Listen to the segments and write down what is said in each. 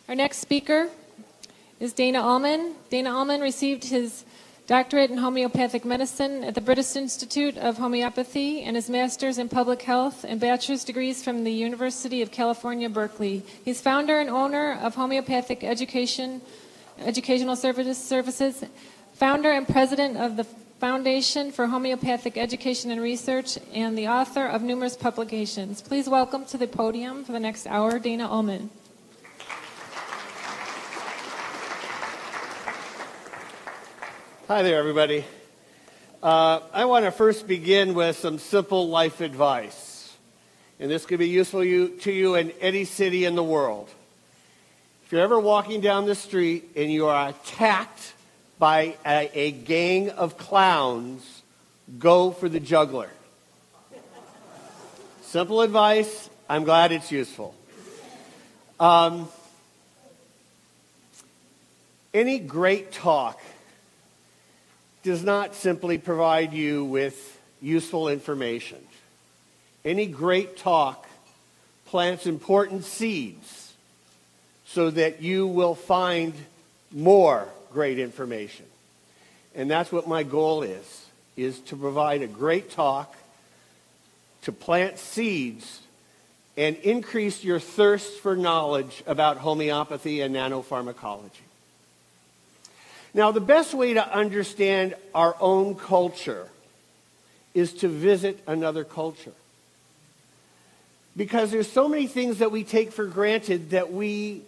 Our next speaker is Dana Ullman. Dana Ullman received his doctorate in homeopathic medicine at the British Institute of Homeopathy and his master's in public health and bachelor's degrees from the University of California, Berkeley. He's founder and owner of Homeopathic Educational Services, founder and president of the Foundation for Homeopathic Education and Research, and the author of numerous publications. Please welcome to the podium for the next hour, Dana Ullman. Hi there, everybody. I want to first begin with some simple life advice. And this could be useful to you in any city in the world. If you're ever walking down the street and you are attacked by a gang of clowns, go for the juggler. Simple advice. I'm glad it's useful. Any great talk does not simply provide you with useful information. Any great talk plants important seeds so that you will find more great information. And that's what my goal is to provide a great talk, to plant seeds, and increase your thirst for knowledge about homeopathy and nanopharmacology. Now, the best way to understand our own culture is to visit another culture. Because there's so many things that we take for granted that we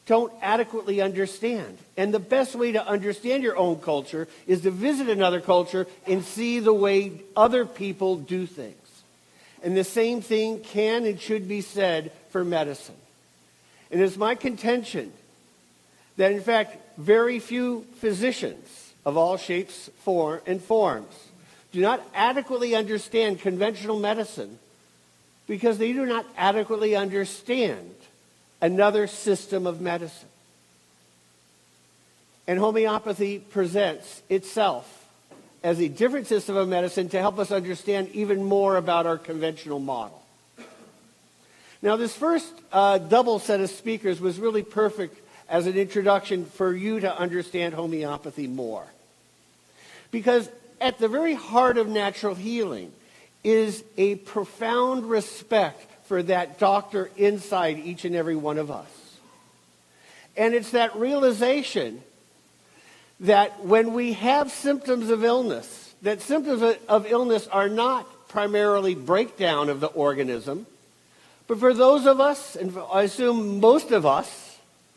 don't adequately understand. And the best way to understand your own culture is to visit another culture and see the way other people do things. And the same thing can and should be said for medicine. And it's my contention that, in fact, very few physicians of all shapes and forms do not adequately understand conventional medicine because they do not adequately understand another system of medicine. And homeopathy presents itself as a different system of medicine to help us understand even more about our conventional model. Now, this first double set of speakers was really perfect as an introduction for you to understand homeopathy more. Because at the very heart of natural healing is a profound respect for that doctor inside each and every one of us. And it's that realization that when we have symptoms of illness, that symptoms of illness are not primarily breakdown of the organism, but for those of us, and I assume most of us,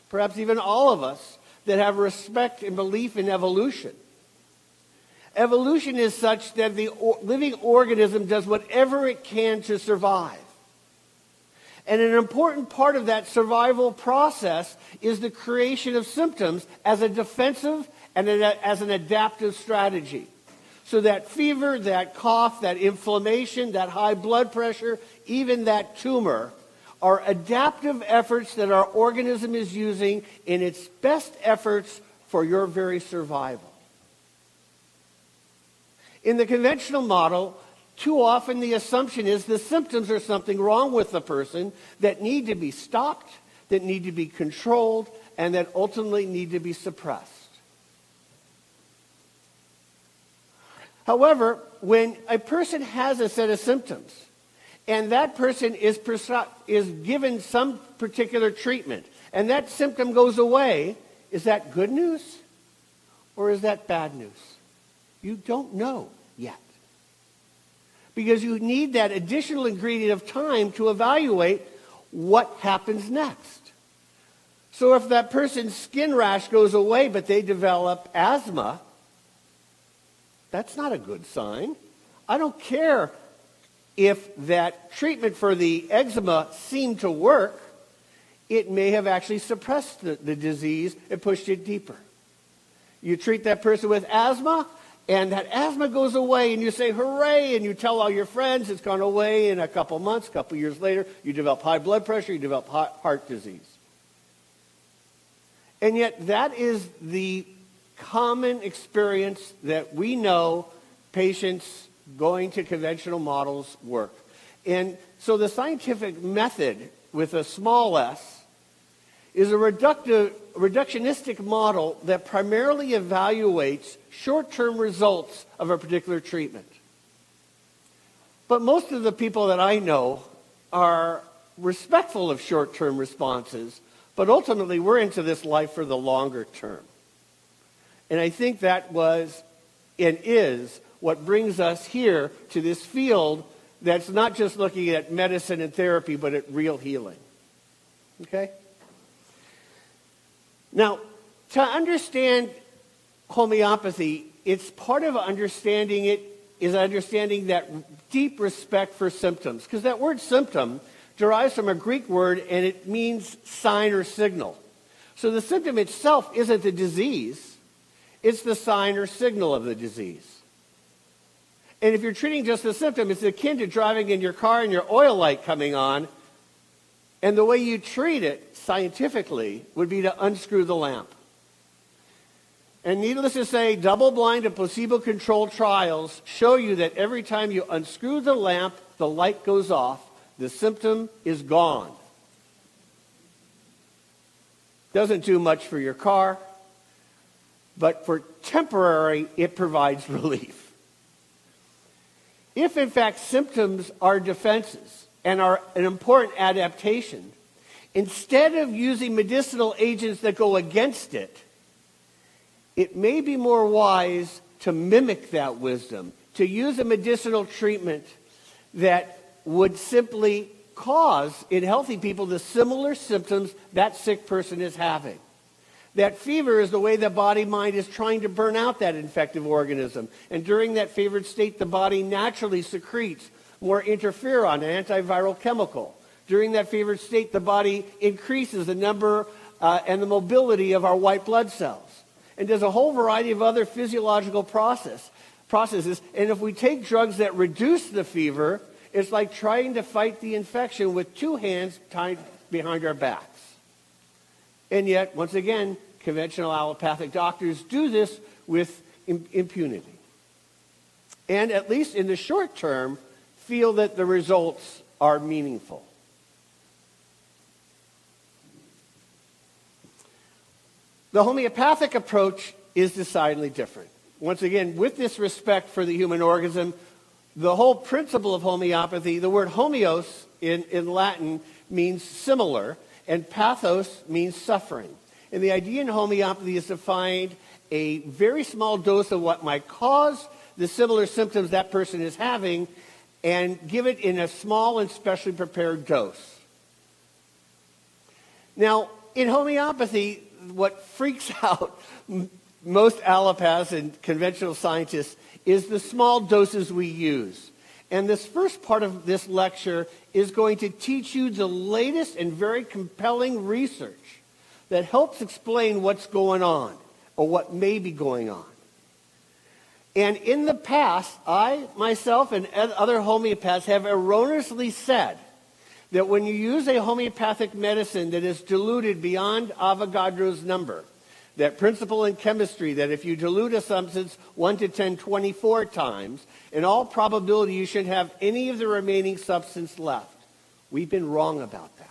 perhaps even all of us, that have respect and belief in evolution. Evolution is such that the living organism does whatever it can to survive. And an important part of that survival process is the creation of symptoms as a defensive and as an adaptive strategy. So that fever, that cough, that inflammation, that high blood pressure, even that tumor are adaptive efforts that our organism is using in its best efforts for your very survival. In the conventional model, too often the assumption is the symptoms are something wrong with the person that need to be stopped, that need to be controlled, and that ultimately need to be suppressed. However, when a person has a set of symptoms, and that person is given some particular treatment, and that symptom goes away, is that good news or is that bad news? You don't know yet. Because you need that additional ingredient of time to evaluate what happens next. So if that person's skin rash goes away but they develop asthma, that's not a good sign. I don't care if that treatment for the eczema seemed to work, it may have actually suppressed the disease and pushed it deeper. You treat that person with asthma, and that asthma goes away, and you say, hooray, and you tell all your friends it's gone away in a couple months, a couple years later, you develop high blood pressure, you develop heart disease. And yet that is the common experience that we know patients going to conventional models work. And so the scientific method with a small s is a reductionistic model that primarily evaluates short-term results of a particular treatment. But most of the people that I know are respectful of short-term responses, but ultimately we're into this life for the longer term. And I think that was and is what brings us here to this field that's not just looking at medicine and therapy, but at real healing. Okay? Now, to understand homeopathy, it's part of understanding it is understanding that deep respect for symptoms. Because that word symptom derives from a Greek word, and it means sign or signal. So the symptom itself isn't the disease. It's the sign or signal of the disease. And if you're treating just the symptom, it's akin to driving in your car and your oil light coming on. And the way you treat it scientifically would be to unscrew the lamp. And needless to say, double-blind and placebo-controlled trials show you that every time you unscrew the lamp, the light goes off, the symptom is gone. Doesn't do much for your car, but for temporary, it provides relief. If, in fact, symptoms are defenses and are an important adaptation, instead of using medicinal agents that go against it, it may be more wise to mimic that wisdom, to use a medicinal treatment that would simply cause, in healthy people, the similar symptoms that sick person is having. That fever is the way the body-mind is trying to burn out that infective organism. And during that fevered state, the body naturally secretes more interferon, an antiviral chemical. During that fevered state, the body increases the number and the mobility of our white blood cells. And does a whole variety of other physiological processes. And if we take drugs that reduce the fever, it's like trying to fight the infection with two hands tied behind our backs. And yet, once again, conventional allopathic doctors do this with impunity. And at least in the short term, feel that the results are meaningful. The homeopathic approach is decidedly different. Once again, with this respect for the human organism, the whole principle of homeopathy, the word homeos in Latin means similar, and pathos means suffering. And the idea in homeopathy is to find a very small dose of what might cause the similar symptoms that person is having and give it in a small and specially prepared dose. Now, in homeopathy, what freaks out most allopaths and conventional scientists is the small doses we use. And this first part of this lecture is going to teach you the latest and very compelling research that helps explain what's going on or what may be going on. And in the past, I, myself, and other homeopaths have erroneously said that when you use a homeopathic medicine that is diluted beyond Avogadro's number, that principle in chemistry that if you dilute a substance 1 to 10, 24 times, in all probability you shouldn't have any of the remaining substance left. We've been wrong about that.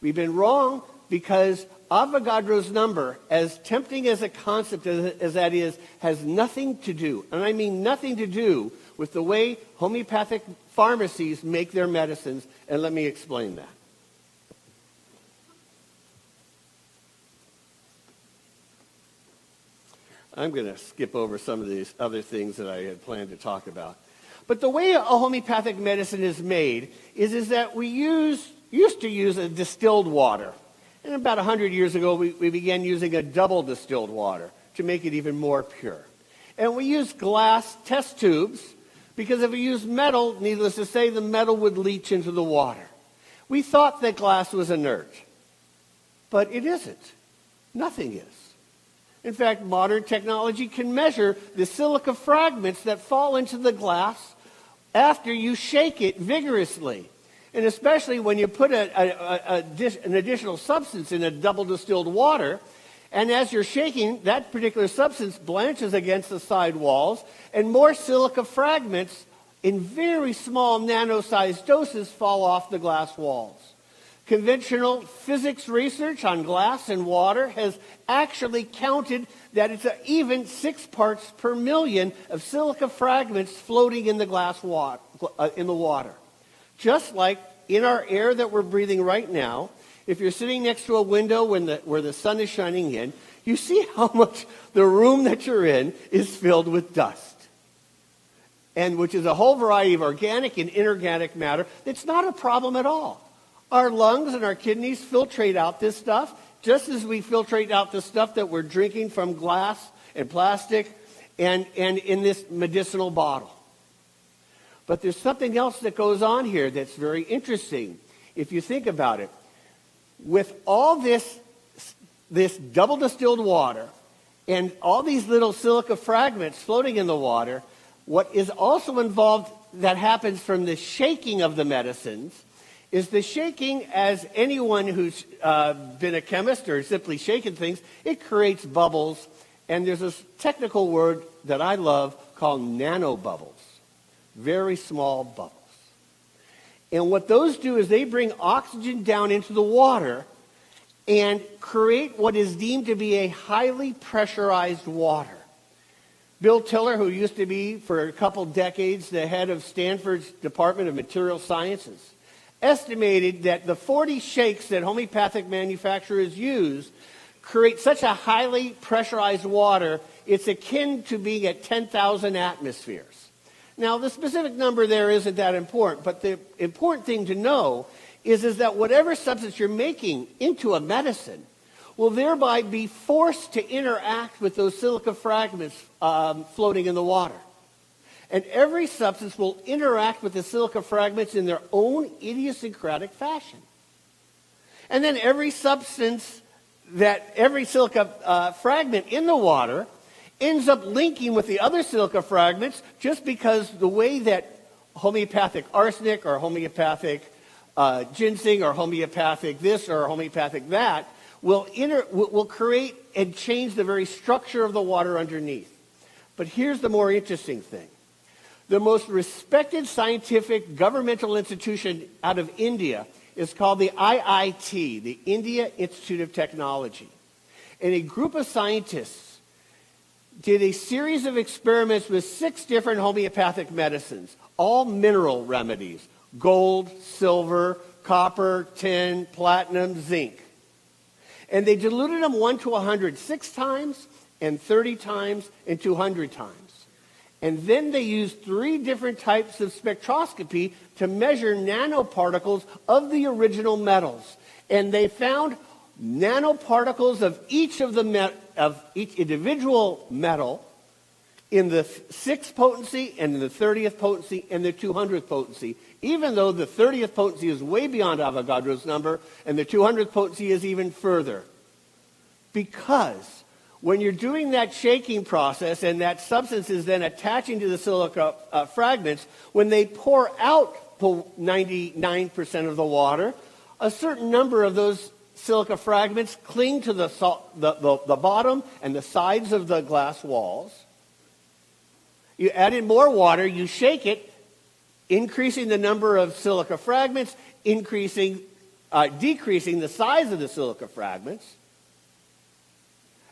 We've been wrong because Avogadro's number, as tempting as a concept as that is, has nothing to do, and I mean nothing to do, with the way homeopathic pharmacies make their medicines, and let me explain that. I'm going to skip over some of these other things that I had planned to talk about. But the way a homeopathic medicine is made is that we used to use a distilled water. And about 100 years ago, we began using a double distilled water to make it even more pure. And we used glass test tubes because if we used metal, needless to say, the metal would leach into the water. We thought that glass was inert, but it isn't. Nothing is. In fact, modern technology can measure the silica fragments that fall into the glass after you shake it vigorously. And especially when you put an additional substance in a double distilled water, and as you're shaking, that particular substance blanches against the side walls, and more silica fragments in very small nano-sized doses fall off the glass walls. Conventional physics research on glass and water has actually counted that it's even 6 parts per million of silica fragments floating in the water. Just like in our air that we're breathing right now, if you're sitting next to a window where the sun is shining in, you see how much the room that you're in is filled with dust. And which is a whole variety of organic and inorganic matter. It's not a problem at all. Our lungs and our kidneys filtrate out this stuff, just as we filtrate out the stuff that we're drinking from glass and plastic and in this medicinal bottle. But there's something else that goes on here that's very interesting, if you think about it. With all this double distilled water and all these little silica fragments floating in the water, what is also involved that happens from the shaking of the medicines is the shaking, as anyone who's been a chemist or simply shaken things, it creates bubbles. And there's this technical word that I love called nanobubbles, very small bubbles. And what those do is they bring oxygen down into the water and create what is deemed to be a highly pressurized water. Bill Tiller, who used to be for a couple decades the head of Stanford's Department of Material Sciences, estimated that the 40 shakes that homeopathic manufacturers use create such a highly pressurized water, it's akin to being at 10,000 atmospheres. Now, the specific number there isn't that important, but the important thing to know is that whatever substance you're making into a medicine will thereby be forced to interact with those silica fragments floating in the water. And every substance will interact with the silica fragments in their own idiosyncratic fashion. And then every silica fragment in the water ends up linking with the other silica fragments just because the way that homeopathic arsenic or homeopathic ginseng or homeopathic this or homeopathic that will create and change the very structure of the water underneath. But here's the more interesting thing. The most respected scientific governmental institution out of India is called the IIT, the India Institute of Technology. And a group of scientists did a series of experiments with 6 different homeopathic medicines, all mineral remedies: gold, silver, copper, tin, platinum, zinc. And they diluted them 1 to 100 6 times, and 30 times, and 200 times. And then they used 3 different types of spectroscopy to measure nanoparticles of the original metals. And they found nanoparticles of each individual metal in the 6th potency and in the 30th potency and the 200th potency, even though the 30th potency is way beyond Avogadro's number and the 200th potency is even further. Because when you're doing that shaking process and that substance is then attaching to the silica fragments, when they pour out 99% of the water, a certain number of those silica fragments cling to the bottom and the sides of the glass walls. You add in more water, you shake it, increasing the number of silica fragments, decreasing the size of the silica fragments.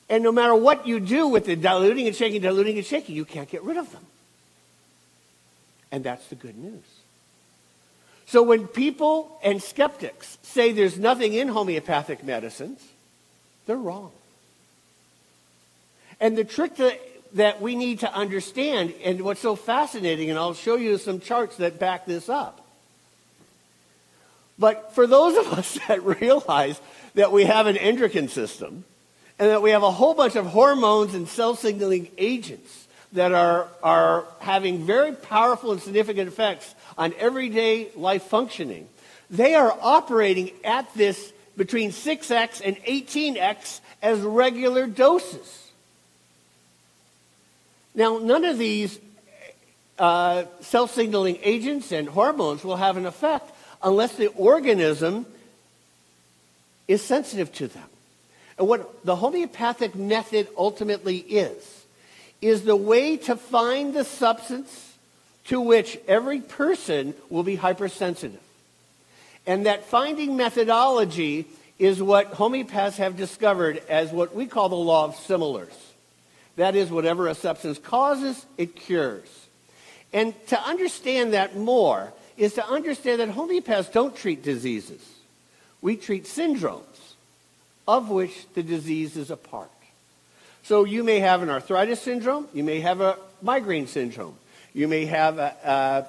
And no matter what you do with the diluting and shaking, you can't get rid of them. And that's the good news. So when people and skeptics say there's nothing in homeopathic medicines, they're wrong. And the trick that we need to understand, and what's so fascinating, and I'll show you some charts that back this up. But for those of us that realize that we have an endocrine system, and that we have a whole bunch of hormones and cell-signaling agents that are having very powerful and significant effects on everyday life functioning, they are operating at this between 6x and 18x as regular doses. Now, none of these cell-signaling agents and hormones will have an effect unless the organism is sensitive to them. And what the homeopathic method ultimately is the way to find the substance to which every person will be hypersensitive. And that finding methodology is what homeopaths have discovered as what we call the law of similars. That is, whatever a substance causes, it cures. And to understand that more is to understand that homeopaths don't treat diseases. We treat syndromes, of which the disease is a part. So you may have an arthritis syndrome, you may have a migraine syndrome, you may have a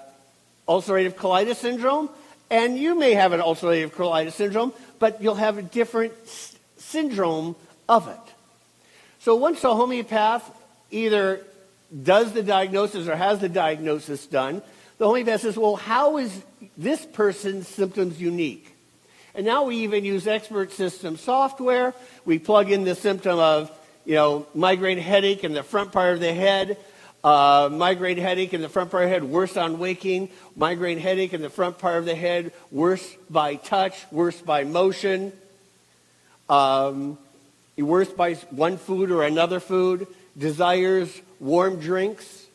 ulcerative colitis syndrome, and you may have an ulcerative colitis syndrome, but you'll have a different syndrome of it. So once a homeopath either does the diagnosis or has the diagnosis done, the homeopath says, well, how is this person's symptoms unique? And now we even use expert system software. We plug in the symptom of, migraine headache in the front part of the head, migraine headache in the front part of the head, worse on waking, migraine headache in the front part of the head, worse by touch, worse by motion, worse by one food or another food, desires warm drinks.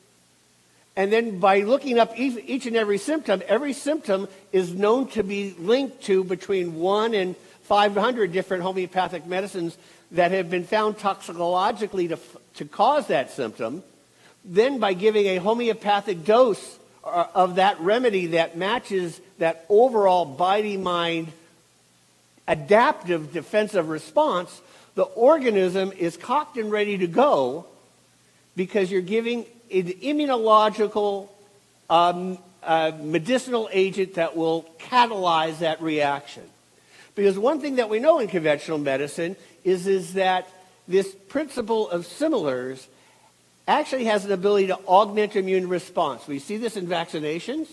And then by looking up each and every symptom is known to be linked to between 1 and 500 different homeopathic medicines that have been found toxicologically to cause that symptom. Then by giving a homeopathic dose of that remedy that matches that overall body-mind adaptive defensive response, the organism is cocked and ready to go because you're giving an immunological medicinal agent that will catalyze that reaction. Because one thing that we know in conventional medicine is that this principle of similars actually has an ability to augment immune response. We see this in vaccinations.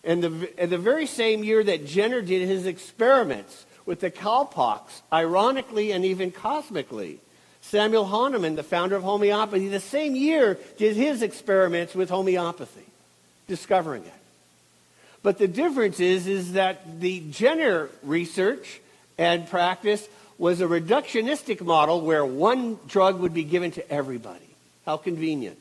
And the very same year that Jenner did his experiments with the cowpox, ironically and even cosmically, Samuel Hahnemann, the founder of homeopathy, the same year did his experiments with homeopathy, discovering it. But the difference is that the Jenner research and practice was a reductionistic model where one drug would be given to everybody. How convenient.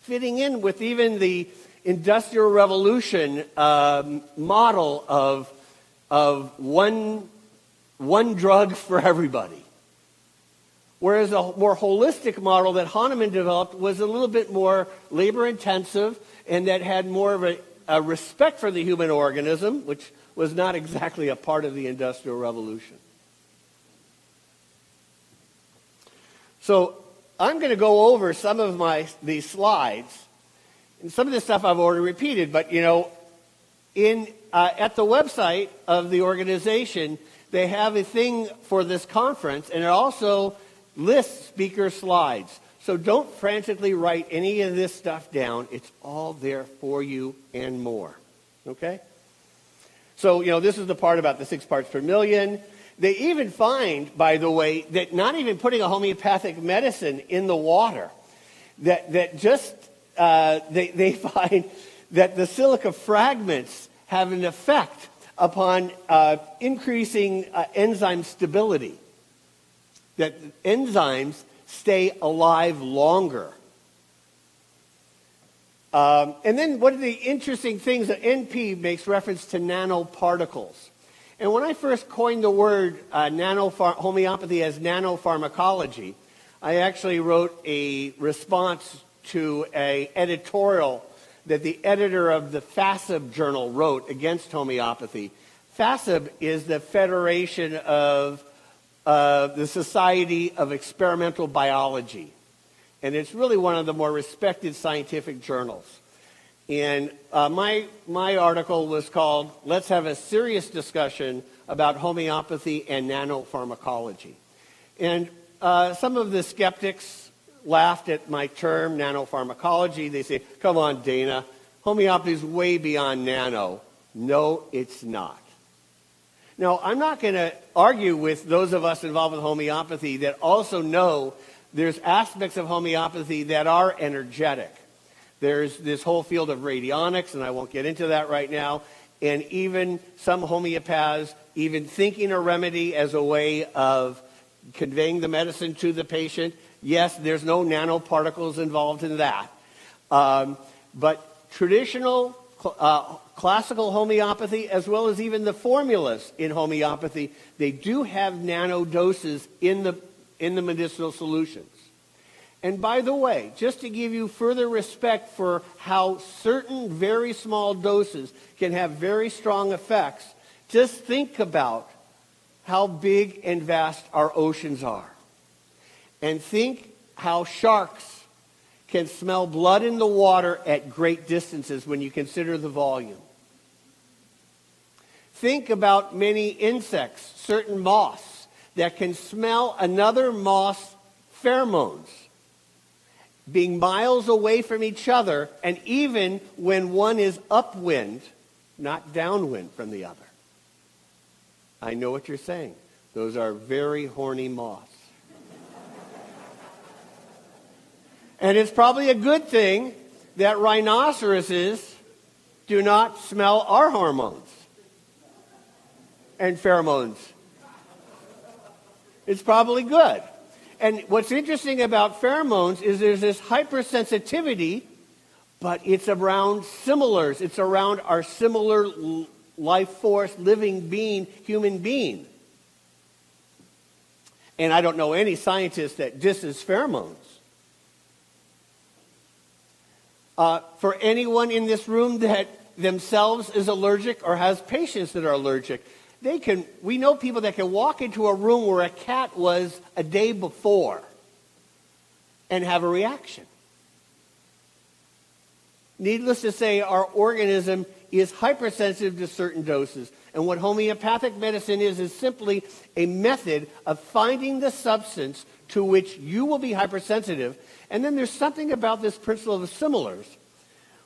Fitting in with even the Industrial Revolution model of one drug for everybody. Whereas a more holistic model that Hahnemann developed was a little bit more labor-intensive and that had more of a respect for the human organism, which was not exactly a part of the Industrial Revolution. So I'm going to go over some of these slides. And some of this stuff I've already repeated, but at the website of the organization, they have a thing for this conference, and it also lists speaker slides. So don't frantically write any of this stuff down. It's all there for you and more. Okay? So, this is the part about the 6 parts per million. They even find, by the way, that not even putting a homeopathic medicine in the water, they find that the silica fragments have an effect upon increasing enzyme stability, that enzymes stay alive longer. And then one of the interesting things that NP makes reference to nanoparticles. And when I first coined the word homeopathy as nanopharmacology, I actually wrote a response to an editorial that the editor of the FASB journal wrote against homeopathy. FASB is the Federation of the Society of Experimental Biology. And it's really one of the more respected scientific journals. And my article was called, Let's Have a Serious Discussion About Homeopathy and Nanopharmacology. And some of the skeptics laughed at my term, nanopharmacology. They say, come on, Dana, homeopathy is way beyond nano. No, it's not. Now, I'm not going to argue with those of us involved with homeopathy that also know there's aspects of homeopathy that are energetic. There's this whole field of radionics, and I won't get into that right now, and even some homeopaths even thinking a remedy as a way of conveying the medicine to the patient. Yes, there's no nanoparticles involved in that. But traditional classical homeopathy, as well as even the formulas in homeopathy, they do have nano doses in the medicinal solutions. And by the way, just to give you further respect for how certain very small doses can have very strong effects, just think about how big and vast our oceans are. And think how sharks can smell blood in the water at great distances when you consider the volume. Think about many insects, certain moths, that can smell another moth's pheromones, being miles away from each other, and even when one is upwind, not downwind from the other. I know what you're saying. Those are very horny moths. And it's probably a good thing that rhinoceroses do not smell our hormones and pheromones. It's probably good. And what's interesting about pheromones is there's this hypersensitivity, but it's around similars. It's around our similar life force, living being, human being. And I don't know any scientist that disses pheromones. For anyone in this room that themselves is allergic or has patients that are allergic, we know people that can walk into a room where a cat was a day before and have a reaction. Needless to say, our organism is hypersensitive to certain doses. And what homeopathic medicine is simply a method of finding the substance to which you will be hypersensitive. And then there's something about this principle of similars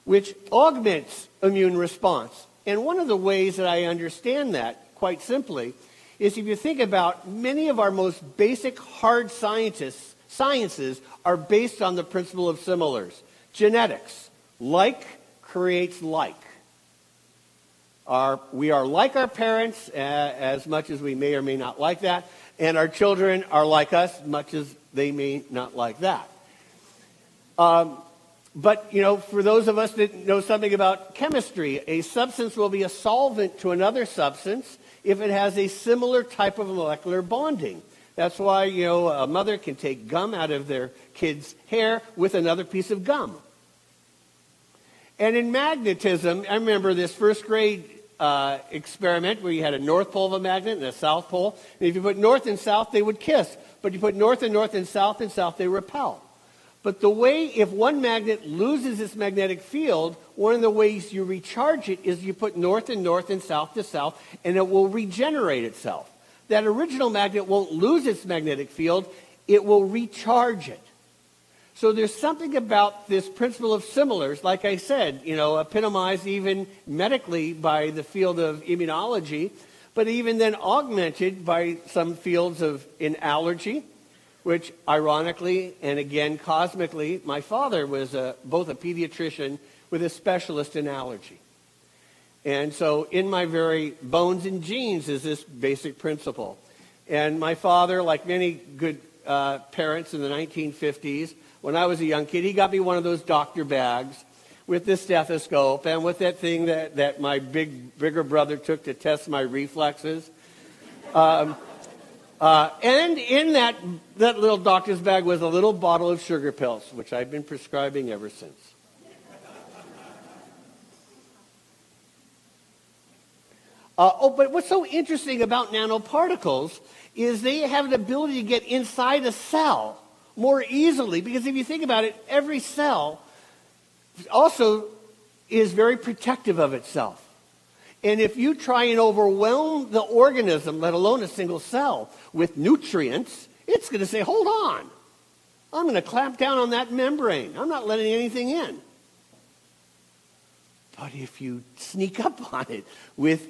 which augments immune response. And one of the ways that I understand that, quite simply, is if you think about many of our most basic hard sciences are based on the principle of similars. Genetics, like creates like. We are like our parents as much as we may or may not like that, and our children are like us much as they may not like that. But, for those of us that know something about chemistry, a substance will be a solvent to another substance if it has a similar type of molecular bonding. That's why, a mother can take gum out of their kid's hair with another piece of gum. And in magnetism, I remember this first grade experiment where you had a north pole of a magnet and a south pole. And if you put north and south, they would kiss. But you put north and south, they repel. But if one magnet loses its magnetic field, one of the ways you recharge it is you put north and south to south, and it will regenerate itself. That original magnet won't lose its magnetic field, it will recharge it. So there's something about this principle of similars, like I said, epitomized even medically by the field of immunology, but even then augmented by some fields in allergy, which ironically and again cosmically, my father was both a pediatrician with a specialist in allergy. And so in my very bones and genes is this basic principle. And my father, like many good parents in the 1950s, when I was a young kid, he got me one of those doctor bags with this stethoscope and with that thing that my bigger brother took to test my reflexes. And in that little doctor's bag was a little bottle of sugar pills, which I've been prescribing ever since. But what's so interesting about nanoparticles is they have an ability to get inside a cell more easily. Because if you think about it, every cell also is very protective of itself. And if you try and overwhelm the organism, let alone a single cell, with nutrients, it's going to say, hold on. I'm going to clamp down on that membrane. I'm not letting anything in. But if you sneak up on it with,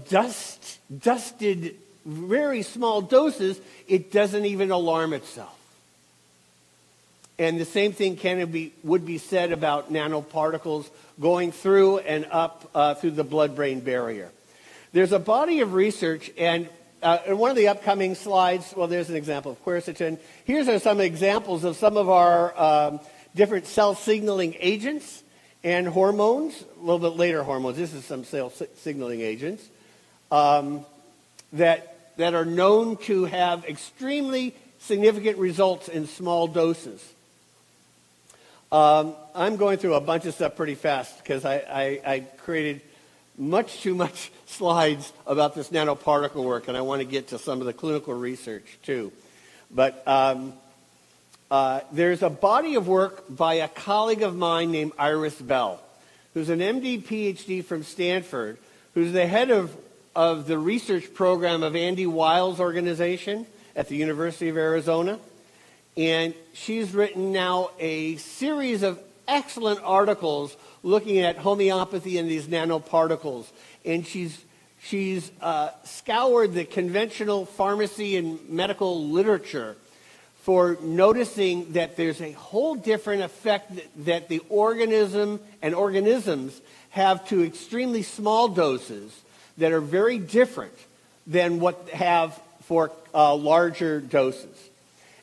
dusted, very small doses, it doesn't even alarm itself. And the same thing would be said about nanoparticles going through and up through the blood-brain barrier. There's a body of research, and in one of the upcoming slides, well, there's an example of quercetin. Here's some examples of some of our different cell signaling agents. and hormones, a little bit later hormones. This is some cell signaling agents that are known to have extremely significant results in small doses. I'm going through a bunch of stuff pretty fast because I created much too much slides about this nanoparticle work, and I want to get to some of the clinical research too. But there's a body of work by a colleague of mine named Iris Bell, who's an MD, PhD from Stanford, who's the head of the research program of Andy Weil's organization at the University of Arizona. And she's written now a series of excellent articles looking at homeopathy and these nanoparticles. And she's scoured the conventional pharmacy and medical literature for noticing that there's a whole different effect that the organism and organisms have to extremely small doses that are very different than what have for larger doses.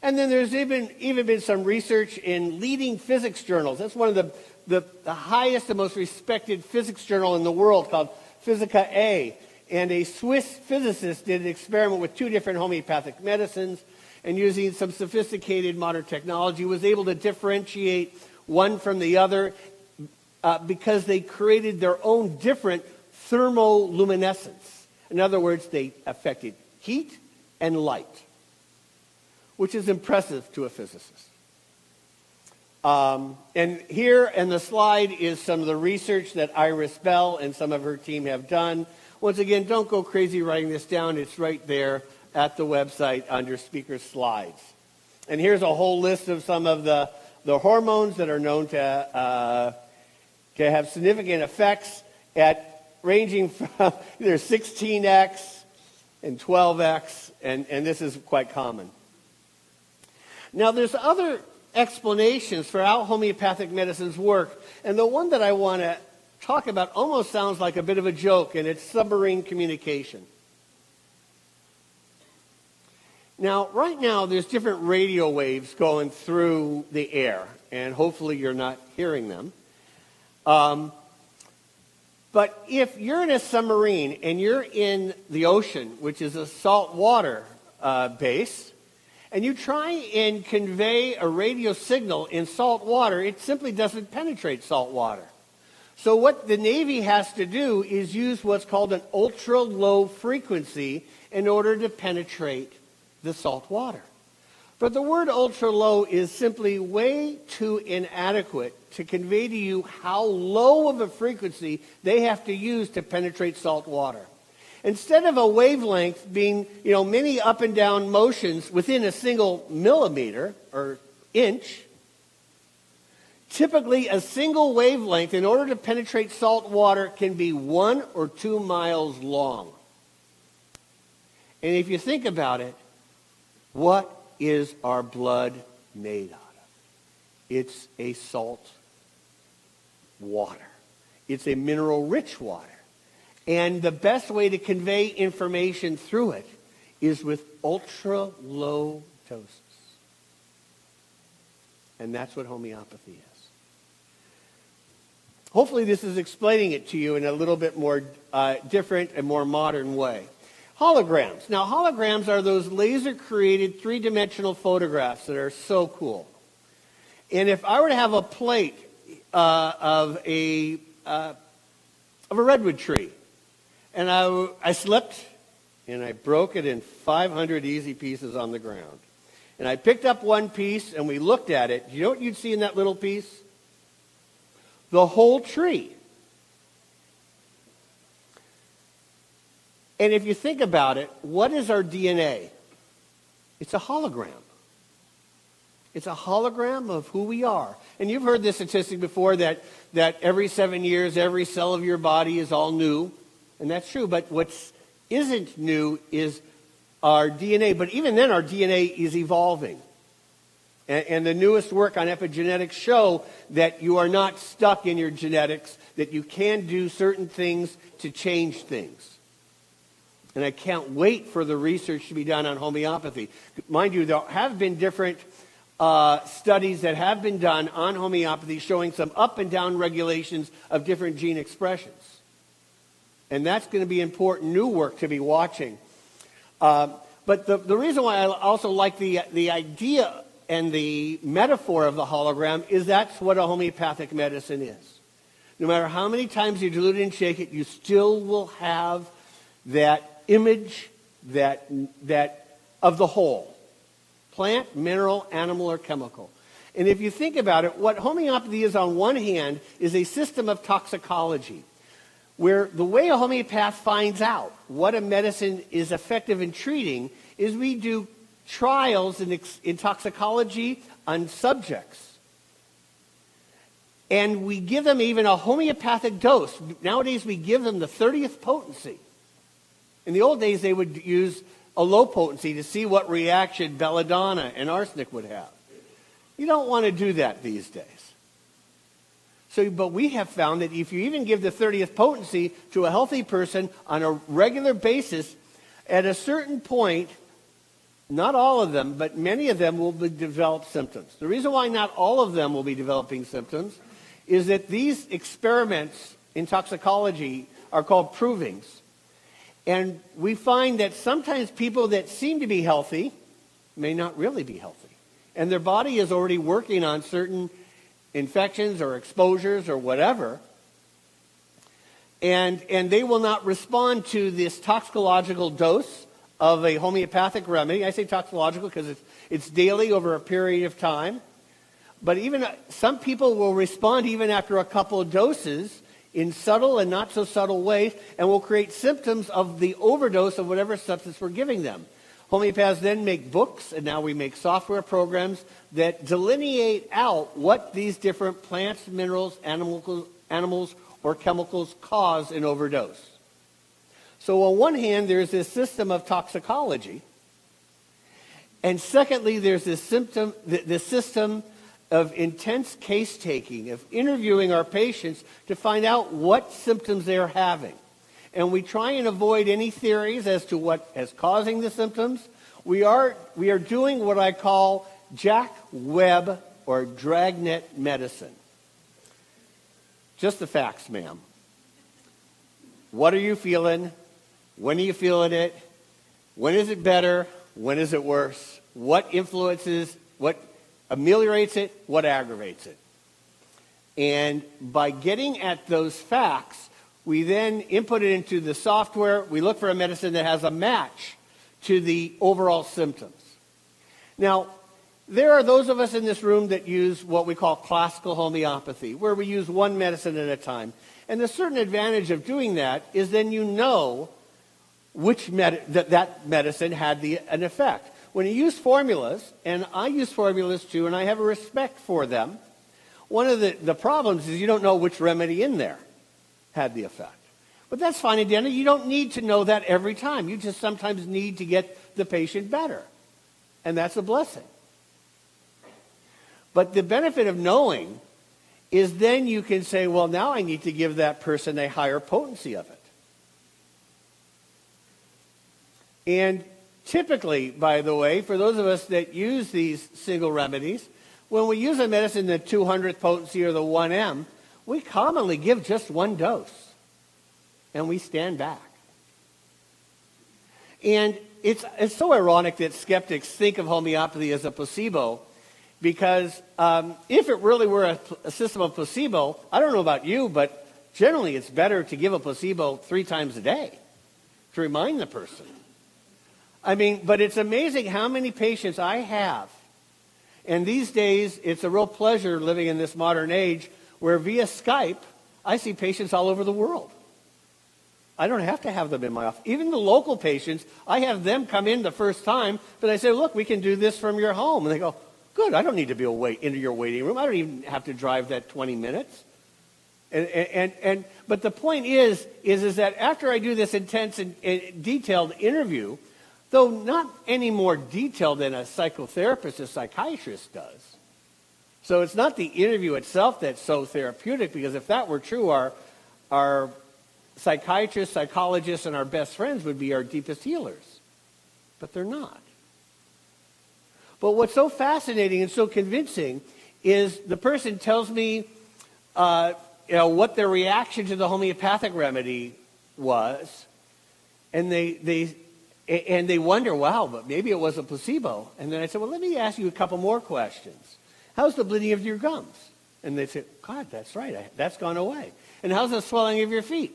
And then there's even been some research in leading physics journals. That's one of the highest and most respected physics journal in the world, called Physica A. And a Swiss physicist did an experiment with 2 different homeopathic medicines, and using some sophisticated modern technology was able to differentiate one from the other because they created their own different thermoluminescence. In other words, they affected heat and light, which is impressive to a physicist. And here in the slide is some of the research that Iris Bell and some of her team have done. Once again, don't go crazy writing this down. It's right there at the website under speaker slides. And here's a whole list of some of the hormones that are known to have significant effects at ranging from either 16x and 12x, and this is quite common. Now, there's other explanations for how homeopathic medicines work, and the one that I want to talk about almost sounds like a bit of a joke, and it's submarine communication. Now, right now, there's different radio waves going through the air, and hopefully you're not hearing them. But if you're in a submarine and you're in the ocean, which is a salt water base, and you try and convey a radio signal in salt water, it simply doesn't penetrate salt water. So what the Navy has to do is use what's called an ultra-low frequency in order to penetrate the salt water. But the word ultra-low is simply way too inadequate to convey to you how low of a frequency they have to use to penetrate salt water. Instead of a wavelength being, many up and down motions within a single millimeter or inch, typically a single wavelength in order to penetrate salt water can be 1 or 2 miles long. And if you think about it, what is our blood made out of? It's a salt water. It's a mineral-rich water. And the best way to convey information through it is with ultra-low doses. And that's what homeopathy is. Hopefully this is explaining it to you in a little bit more different and more modern way. Holograms. Now, holograms are those laser-created 3-dimensional photographs that are so cool. And if I were to have a plate of a redwood tree, and I slipped and I broke it in 500 easy pieces on the ground, and I picked up one piece and we looked at it, you know what you'd see in that little piece? The whole tree. And if you think about it, what is our DNA? It's a hologram. It's a hologram of who we are. And you've heard this statistic before that every 7 years, every cell of your body is all new. And that's true. But what isn't new is our DNA. But even then, our DNA is evolving. And the newest work on epigenetics show that you are not stuck in your genetics, that you can do certain things to change things. And I can't wait for the research to be done on homeopathy. Mind you, there have been different studies that have been done on homeopathy showing some up and down regulations of different gene expressions. And that's going to be important new work to be watching. But the reason why I also like the idea and the metaphor of the hologram is that's what a homeopathic medicine is. No matter how many times you dilute it and shake it, you still will have that image that of the whole. Plant, mineral, animal, or chemical. And if you think about it, what homeopathy is on one hand is a system of toxicology, where the way a homeopath finds out what a medicine is effective in treating is we do trials in toxicology on subjects. And we give them even a homeopathic dose. Nowadays we give them the 30th potency. In the old days they would use a low potency to see what reaction belladonna and arsenic would have. You don't want to do that these days. But we have found that if you even give the 30th potency to a healthy person on a regular basis, at a certain point, not all of them, but many of them will develop symptoms. The reason why not all of them will be developing symptoms is that these experiments in toxicology are called provings. And we find that sometimes people that seem to be healthy may not really be healthy. And their body is already working on certain infections or exposures or whatever. And they will not respond to this toxicological dose of a homeopathic remedy. I say toxicological because it's daily over a period of time. But even some people will respond even after a couple of doses in subtle and not so subtle ways, and will create symptoms of the overdose of whatever substance we're giving them. Homeopaths then make books, and now we make software programs that delineate out what these different plants, minerals, animals, or chemicals cause an overdose. So on one hand, there's this system of toxicology, and secondly, there's this system of intense case-taking, of interviewing our patients to find out what symptoms they're having. And we try and avoid any theories as to what is causing the symptoms. We are doing what I call Jack Webb or dragnet medicine. Just the facts, ma'am. What are you feeling? When are you feeling it? When is it better? When is it worse? What influences, what ameliorates it, what aggravates it? And by getting at those facts, we then input it into the software. We look for a medicine that has a match to the overall symptoms. Now, there are those of us in this room that use what we call classical homeopathy, where we use one medicine at a time. And the certain advantage of doing that is then you know which that medicine had an effect. When you use formulas, and I use formulas too, and I have a respect for them, one of the problems is you don't know which remedy in there had the effect. But that's fine, Dana. You don't need to know that every time. You just sometimes need to get the patient better. And that's a blessing. But the benefit of knowing is then you can say, well, now I need to give that person a higher potency of it. And typically, by the way, for those of us that use these single remedies, when we use a medicine, the 200th potency or the 1M, we commonly give just one dose. And we stand back. And it's so ironic that skeptics think of homeopathy as a placebo, because if it really were a system of placebo, I don't know about you, but generally it's better to give a placebo 3 times a day to remind the person. I mean, but it's amazing how many patients I have. And these days, it's a real pleasure living in this modern age where via Skype, I see patients all over the world. I don't have to have them in my office. Even the local patients, I have them come in the first time, but I say, look, we can do this from your home. And they go, good, I don't need to be into your waiting room. I don't even have to drive that 20 minutes. But the point is that after I do this intense and detailed interview, though not any more detailed than a psychotherapist or psychiatrist does. So it's not the interview itself that's so therapeutic, because if that were true, our psychiatrists, psychologists, and our best friends would be our deepest healers. But they're not. But what's so fascinating and so convincing is the person tells me what their reaction to the homeopathic remedy was, and they wonder, wow, but maybe it was a placebo. And then I said, well, let me ask you a couple more questions. How's the bleeding of your gums? And they said, God, that's right, that's gone away. And how's the swelling of your feet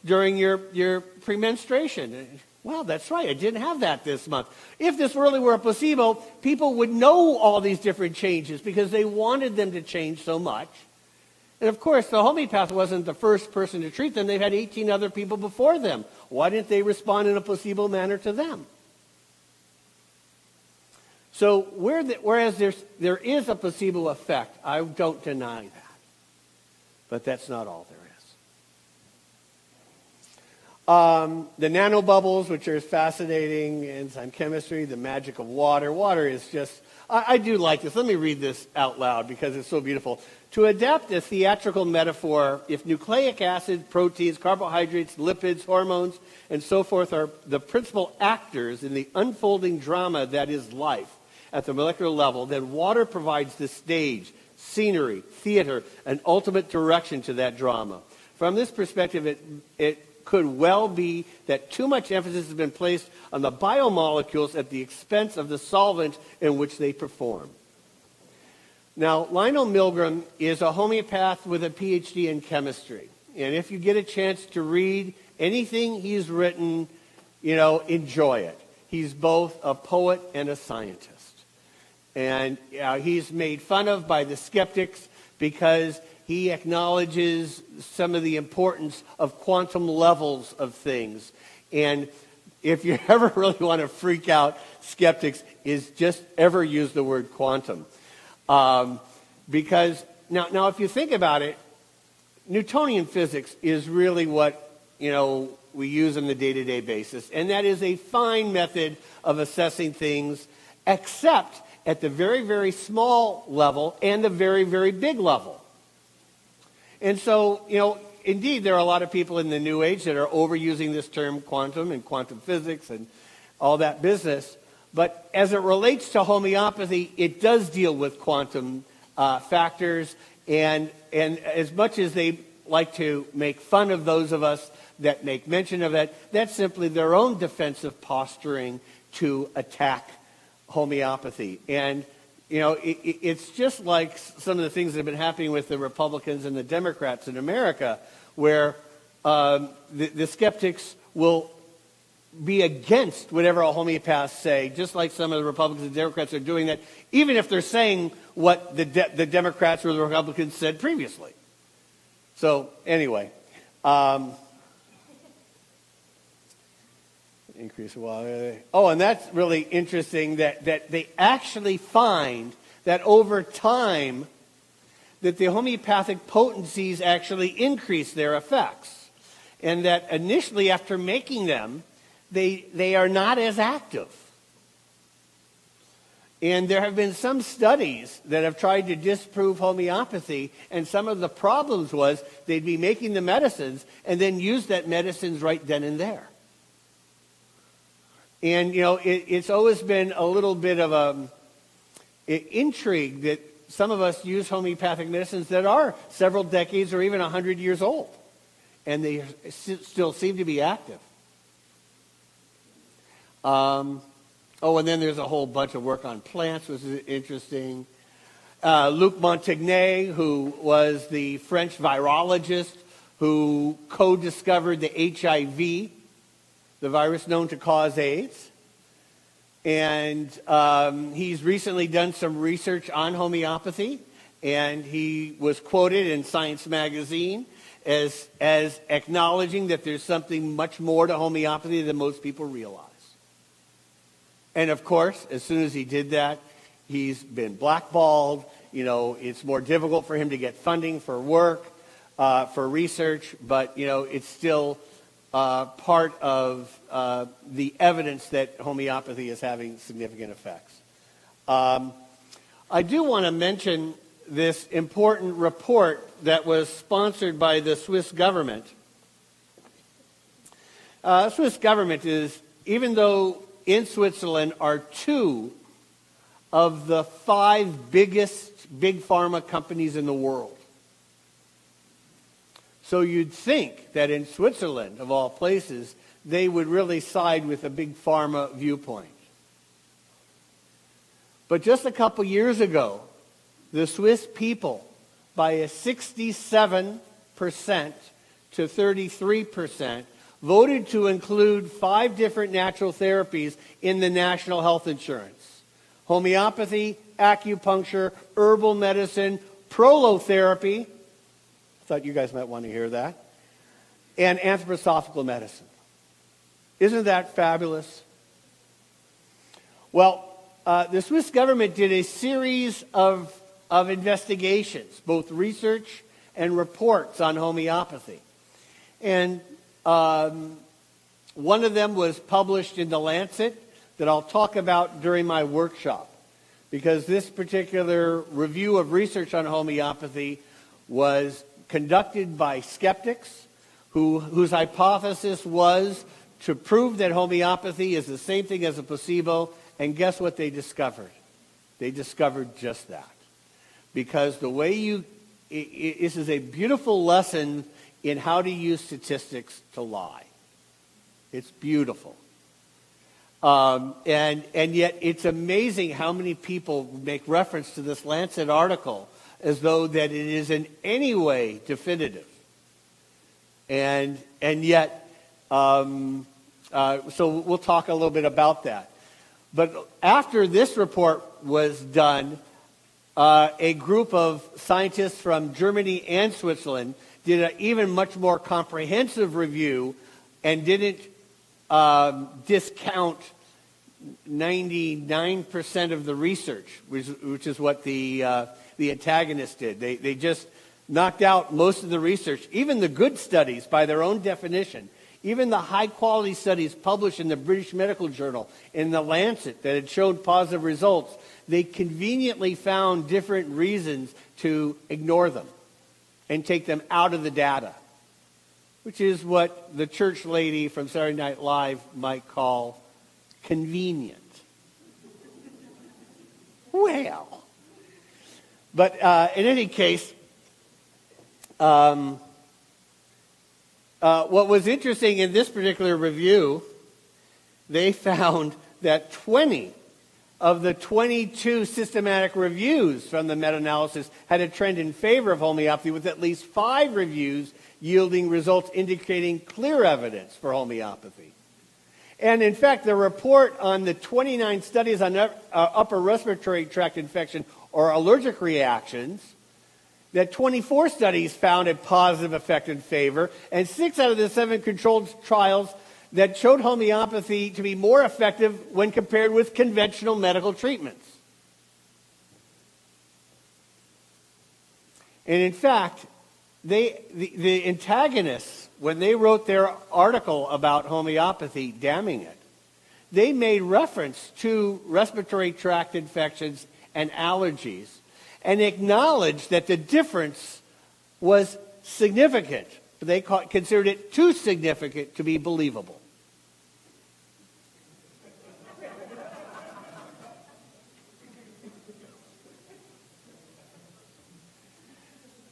during your premenstruation? Well, that's right, I didn't have that this month. If this really were a placebo, people would know all these different changes because they wanted them to change so much. And of course, the homeopath wasn't the first person to treat them. They've had 18 other people before them. Why didn't they respond in a placebo manner to them? So whereas there is a placebo effect, I don't deny that. But that's not all there is. The nanobubbles, which are fascinating, enzyme chemistry, the magic of water. Water is just, I do like this. Let me read this out loud because it's so beautiful. To adapt a theatrical metaphor, if nucleic acid, proteins, carbohydrates, lipids, hormones, and so forth are the principal actors in the unfolding drama that is life at the molecular level, then water provides the stage, scenery, theater, and ultimate direction to that drama. From this perspective, it could well be that too much emphasis has been placed on the biomolecules at the expense of the solvent in which they perform. Now, Lionel Milgram is a homeopath with a PhD in chemistry. And if you get a chance to read anything he's written, enjoy it. He's both a poet and a scientist. And he's made fun of by the skeptics because he acknowledges some of the importance of quantum levels of things. And if you ever really want to freak out skeptics, is just ever use the word quantum. Because now if you think about it, Newtonian physics is really what we use on the day-to-day basis, and that is a fine method of assessing things, except at the very, very small level and the very, very big level. And so, indeed, there are a lot of people in the New Age that are overusing this term quantum and quantum physics and all that business. But as it relates to homeopathy, it does deal with quantum factors. And as much as they like to make fun of those of us that make mention of it, that's simply their own defensive posturing to attack homeopathy. And, it's just like some of the things that have been happening with the Republicans and the Democrats in America, where the skeptics will be against whatever a homeopath say, just like some of the Republicans and Democrats are doing that, even if they're saying what the Democrats or the Republicans said previously. So, anyway. Increase water. Oh, and that's really interesting that they actually find that over time that the homeopathic potencies actually increase their effects. And that initially after making them, they are not as active. And there have been some studies that have tried to disprove homeopathy, and some of the problems was they'd be making the medicines and then use that medicines right then and there. And, it's always been a little bit of an intrigue that some of us use homeopathic medicines that are several decades or even 100 years old, and they still seem to be active. And then there's a whole bunch of work on plants, which is interesting. Luc Montagnier, who was the French virologist who co-discovered the HIV, the virus known to cause AIDS. And he's recently done some research on homeopathy, and he was quoted in Science magazine as acknowledging that there's something much more to homeopathy than most people realize. And of course, as soon as he did that, he's been blackballed. It's more difficult for him to get funding for work, for research, but, it's still part of the evidence that homeopathy is having significant effects. I do want to mention this important report that was sponsored by the Swiss government. Swiss government is, even though in Switzerland are two of the 5 biggest big pharma companies in the world. So you'd think that in Switzerland, of all places, they would really side with a big pharma viewpoint. But just a couple years ago, the Swiss people, by a 67% to 33%, voted to include 5 different natural therapies in the national health insurance: homeopathy, acupuncture, herbal medicine, prolotherapy — I thought you guys might want to hear that — and anthroposophical medicine. Isn't that fabulous? Well, the Swiss government did a series of investigations, both research and reports on homeopathy. And one of them was published in The Lancet that I'll talk about during my workshop, because this particular review of research on homeopathy was conducted by skeptics whose hypothesis was to prove that homeopathy is the same thing as a placebo. And guess what they discovered? They discovered just that. Because the way this is a beautiful lesson in how to use statistics to lie. It's beautiful. And yet it's amazing how many people make reference to this Lancet article as though that it is in any way definitive. And yet, so we'll talk a little bit about that. But after this report was done, a group of scientists from Germany and Switzerland did an even much more comprehensive review and didn't discount 99% of the research, which is what the antagonists did. They just knocked out most of the research, even the good studies by their own definition. Even the high-quality studies published in the British Medical Journal, in the Lancet, that had showed positive results, they conveniently found different reasons to ignore them and take them out of the data, which is what the church lady from Saturday Night Live might call convenient. Well, but in any case, what was interesting in this particular review, they found that 20 of the 22 systematic reviews from the meta-analysis had a trend in favor of homeopathy, with at least 5 reviews yielding results indicating clear evidence for homeopathy. And in fact, the report on the 29 studies on upper respiratory tract infection or allergic reactions, that 24 studies found a positive effect in favor, and 6 out of the 7 controlled trials that showed homeopathy to be more effective when compared with conventional medical treatments. And in fact, the antagonists, when they wrote their article about homeopathy, damning it, they made reference to respiratory tract infections and allergies, and acknowledged that the difference was significant. They considered it too significant to be believable.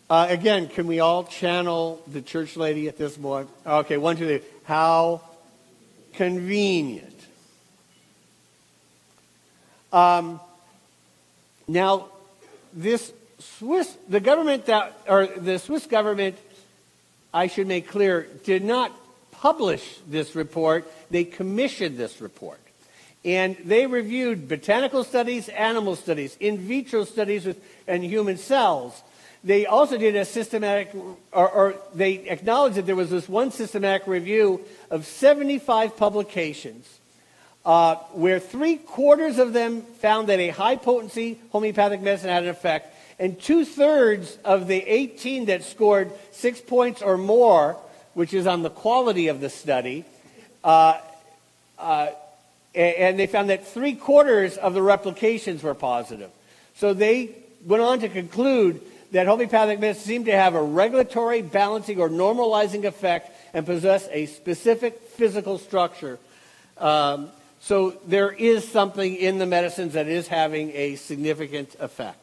Again, can we all channel the church lady at this point? Okay, 1, 2, 3. How convenient. Now, the Swiss government, I should make clear, did not publish this report. They commissioned this report. And they reviewed botanical studies, animal studies, in vitro studies and human cells. They also did a systematic, or they acknowledged that there was this one systematic review of 75 publications, where 3/4 of them found that a high-potency homeopathic medicine had an effect, and 2/3 of the 18 that scored 6 points or more, which is on the quality of the study, and they found that 3/4 of the replications were positive. So they went on to conclude that homeopathic medicine seemed to have a regulatory, balancing, or normalizing effect and possess a specific physical structure So there is something in the medicines that is having a significant effect.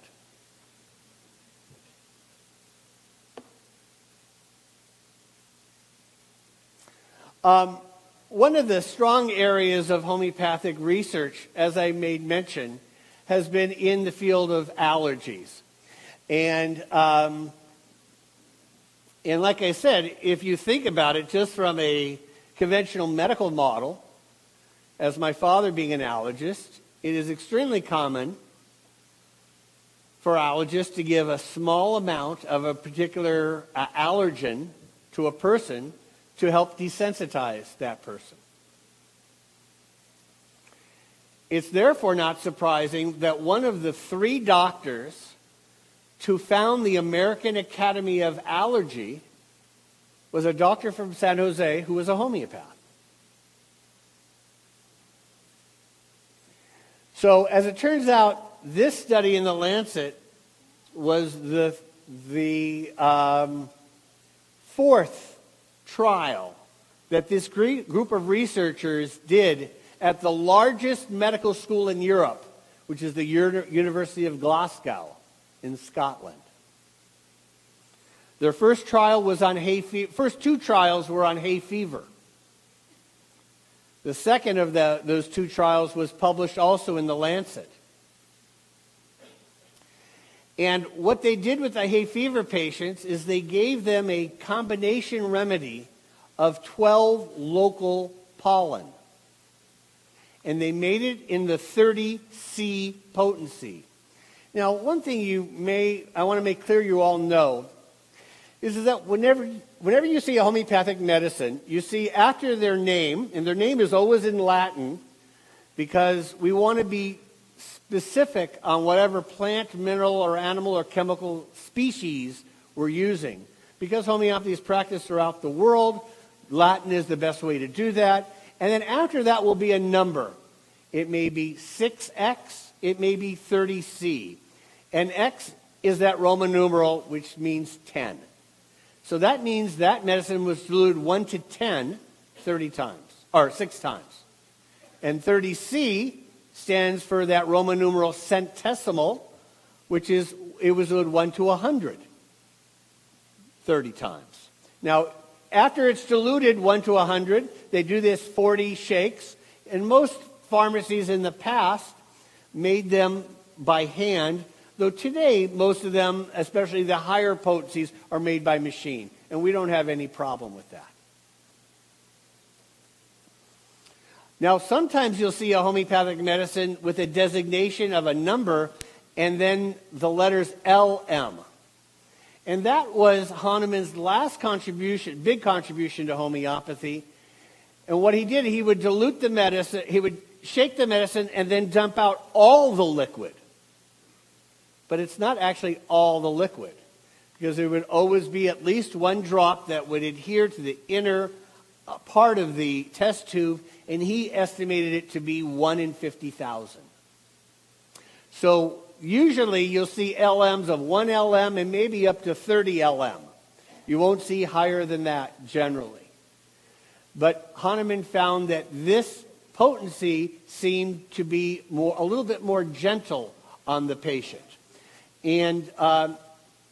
One of the strong areas of homeopathic research, as I made mention, has been in the field of allergies. And like I said, if you think about it just from a conventional medical model, as my father being an allergist, it is extremely common for allergists to give a small amount of a particular allergen to a person to help desensitize that person. It's therefore not surprising that one of the 3 doctors to found the American Academy of Allergy was a doctor from San Jose who was a homeopath. So as it turns out, this study in the Lancet was the 4th trial that this group of researchers did at the largest medical school in Europe, which is the University of Glasgow in Scotland. Their first trial was on hay fever. First 2 trials were on hay fever. The second of those 2 trials was published also in the Lancet. And what they did with the hay fever patients is they gave them a combination remedy of 12 local pollen. And they made it in the 30C potency. Now, one thing I want to make clear you all know, is that whenever you see a homeopathic medicine, you see after their name, and their name is always in Latin, because we want to be specific on whatever plant, mineral, or animal or chemical species we're using. Because homeopathy is practiced throughout the world, Latin is the best way to do that. And then after that will be a number. It may be 6X, it may be 30C. And X is that Roman numeral, which means 10. So that means that medicine was diluted 1 to 10, 30 times, or 6 times. And 30C stands for that Roman numeral centesimal, which is, it was diluted 1 to 100, 30 times. Now, after it's diluted 1 to 100, they do this 40 shakes, and most pharmacies in the past made them by hand, though today most of them, especially the higher potencies, are made by machine, and we don't have any problem with that. Now, sometimes you'll see a homeopathic medicine with a designation of a number and then the letters LM. And that was Hahnemann's last contribution, big contribution to homeopathy. And what he did, he would dilute the medicine, he would shake the medicine and then dump out all the liquid. But it's not actually all the liquid, because there would always be at least one drop that would adhere to the inner part of the test tube, and he estimated it to be 1 in 50,000. So usually you'll see LMs of 1 LM and maybe up to 30 LM. You won't see higher than that generally. But Hahnemann found that this potency seemed to be a little bit more gentle on the patient. And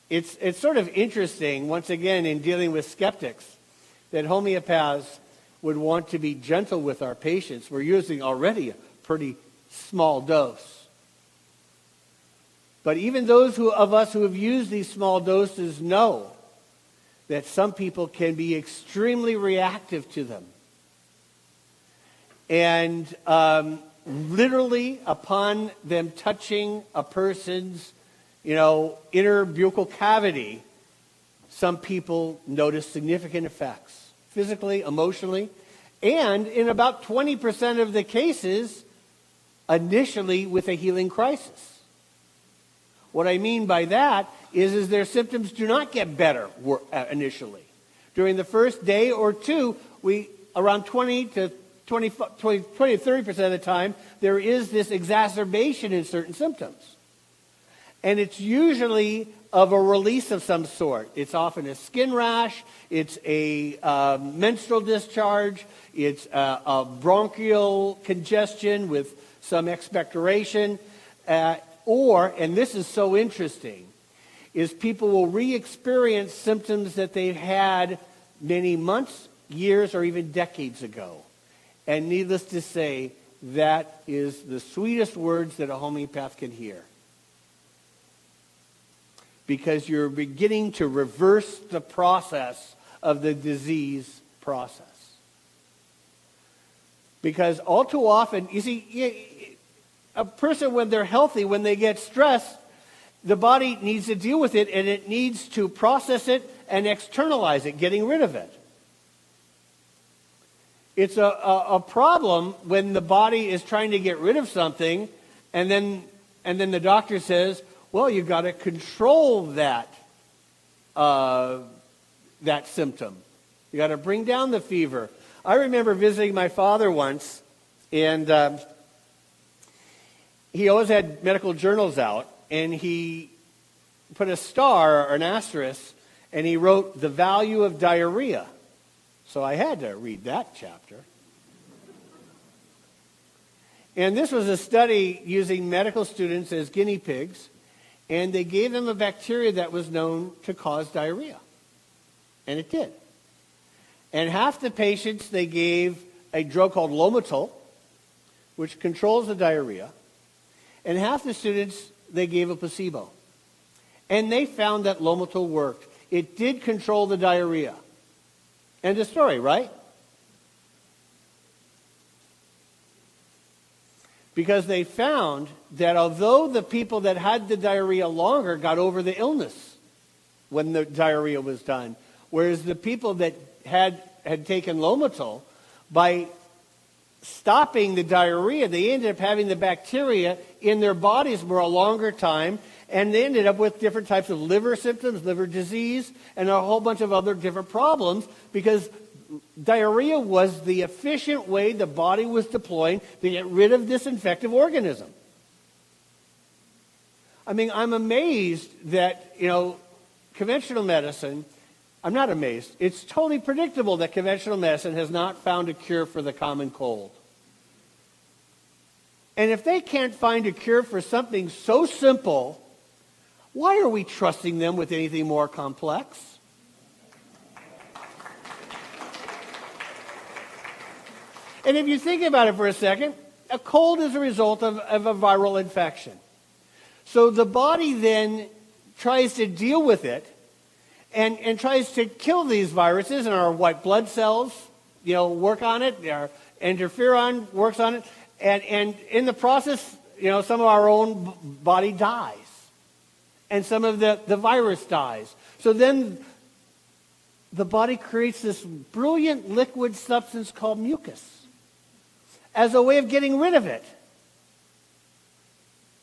it's sort of interesting, once again, in dealing with skeptics, that homeopaths would want to be gentle with our patients. We're using already a pretty small dose. But even those of us who have used these small doses know that some people can be extremely reactive to them. And literally, upon them touching a person's, inner buccal cavity, some people notice significant effects, physically, emotionally, and in about 20% of the cases, initially with a healing crisis. What I mean by that is their symptoms do not get better initially. During the first day or two, around 20 to 30% of the time, there is this exacerbation in certain symptoms. And it's usually of a release of some sort. It's often a skin rash, it's a menstrual discharge, it's a bronchial congestion with some expectoration, or, and this is so interesting, is people will re-experience symptoms that they've had many months, years, or even decades ago. And needless to say, that is the sweetest words that a homeopath can hear. Because you're beginning to reverse the process of the disease process. Because all too often, you see, a person when they're healthy, when they get stressed, the body needs to deal with it, and it needs to process it and externalize it, getting rid of it. It's a problem when the body is trying to get rid of something, and then the doctor says, well, you've got to control that symptom. You got to bring down the fever. I remember visiting my father once, and he always had medical journals out, and he put a star or an asterisk, and he wrote the value of diarrhea. So I had to read that chapter. And this was a study using medical students as guinea pigs, and they gave them a bacteria that was known to cause diarrhea. And it did. And half the patients, they gave a drug called Lomotil, which controls the diarrhea. And half the students, they gave a placebo. And they found that Lomotil worked. It did control the diarrhea. End of story, right? Because they found that although the people that had the diarrhea longer got over the illness when the diarrhea was done, whereas the people that had taken Lomotil, by stopping the diarrhea, they ended up having the bacteria in their bodies for a longer time, and they ended up with different types of liver symptoms, liver disease, and a whole bunch of other different problems, because diarrhea was the efficient way the body was deploying to get rid of this infective organism. I mean, I'm amazed that, conventional medicine, I'm not amazed. It's totally predictable that conventional medicine has not found a cure for the common cold. And if they can't find a cure for something so simple, why are we trusting them with anything more complex? And if you think about it for a second, a cold is a result of a viral infection. So the body then tries to deal with it and tries to kill these viruses, and our white blood cells, work on it. Our interferon works on it. And in the process, some of our own body dies. And some of the virus dies. So then the body creates this brilliant liquid substance called mucus as a way of getting rid of it.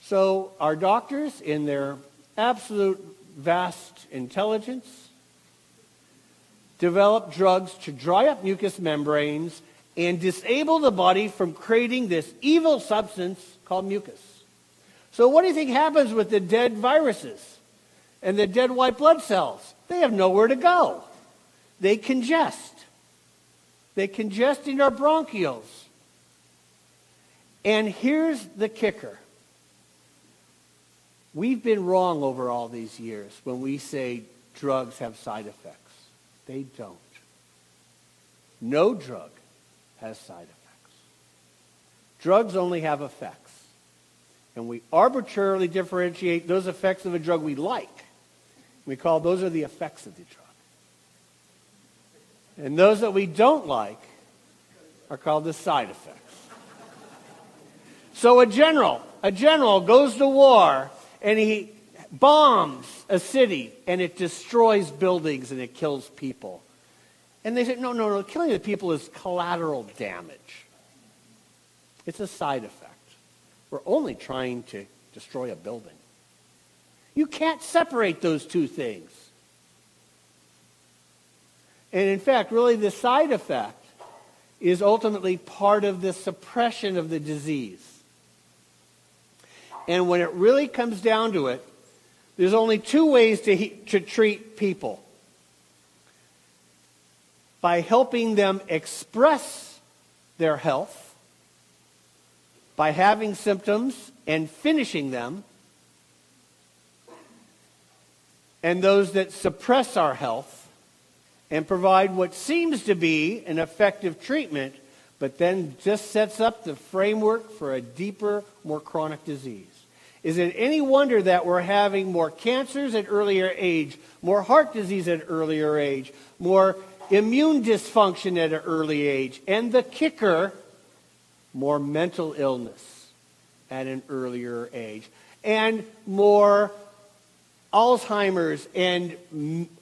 So our doctors, in their absolute vast intelligence, develop drugs to dry up mucous membranes and disable the body from creating this evil substance called mucus. So what do you think happens with the dead viruses and the dead white blood cells? They have nowhere to go. They congest. They congest in our bronchioles. And here's the kicker. We've been wrong over all these years when we say drugs have side effects. They don't. No drug has side effects. Drugs only have effects. And we arbitrarily differentiate those effects of a drug we like. We call those are the effects of the drug. And those that we don't like are called the side effects. So a general goes to war, and he bombs a city, and it destroys buildings, and it kills people. And they say, no, killing the people is collateral damage. It's a side effect. We're only trying to destroy a building. You can't separate those two things. And in fact, really the side effect is ultimately part of the suppression of the disease. And when it really comes down to it, There's only two ways to treat people: by helping them express their health, by having symptoms and finishing them, and those that suppress our health and provide what seems to be an effective treatment, but then just sets up the framework for a deeper, more chronic disease. Is it any wonder that we're having more cancers at earlier age, more heart disease at earlier age, more immune dysfunction at an early age, and the kicker, more mental illness at an earlier age, and more Alzheimer's and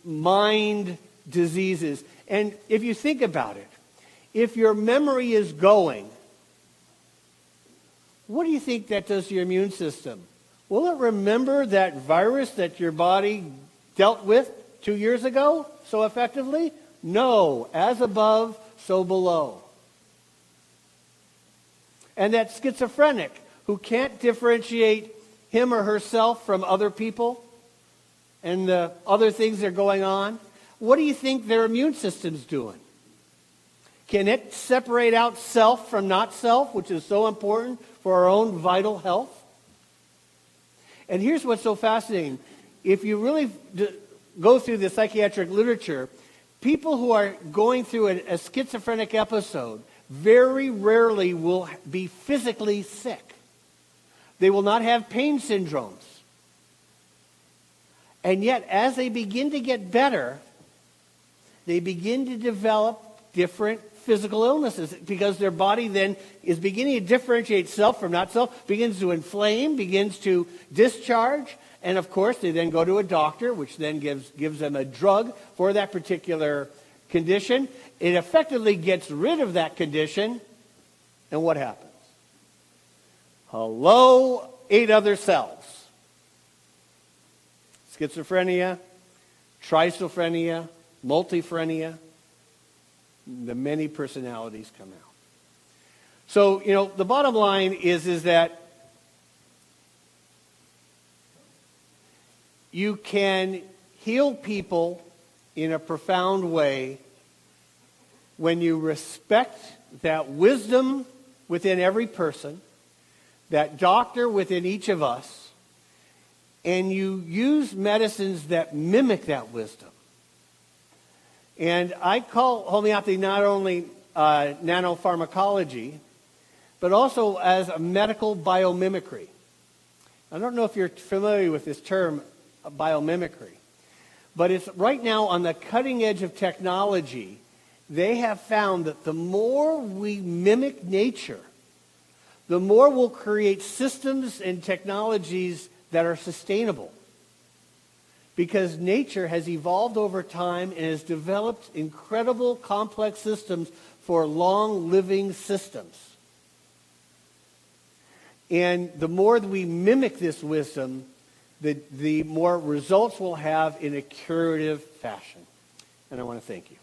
mind diseases? And if you think about it, if your memory is going, what do you think that does to your immune system? Will it remember that virus that your body dealt with 2 years ago so effectively? No. As above, so below. And that schizophrenic who can't differentiate him or herself from other people and the other things that are going on, what do you think their immune system's doing? Can it separate out self from not self, which is so important for our own vital health? And here's what's so fascinating. If you really go through the psychiatric literature, people who are going through a schizophrenic episode very rarely will be physically sick. They will not have pain syndromes. And yet, as they begin to get better, they begin to develop different physical illnesses because their body then is beginning to differentiate self from not self, begins to inflame, begins to discharge, and of course they then go to a doctor, which then gives them a drug for that particular condition. It effectively gets rid of that condition, and what happens? Hello, 8 other cells. Schizophrenia, trischizophrenia, multiphrenia, the many personalities come out. So, the bottom line is that you can heal people in a profound way when you respect that wisdom within every person, that doctor within each of us, and you use medicines that mimic that wisdom. And I call homeopathy not only nanopharmacology, but also as a medical biomimicry. I don't know if you're familiar with this term, biomimicry, but it's right now on the cutting edge of technology. They have found that the more we mimic nature, the more we'll create systems and technologies that are sustainable. Because nature has evolved over time and has developed incredible complex systems for long-living systems. And the more that we mimic this wisdom, the more results we'll have in a curative fashion. And I want to thank you.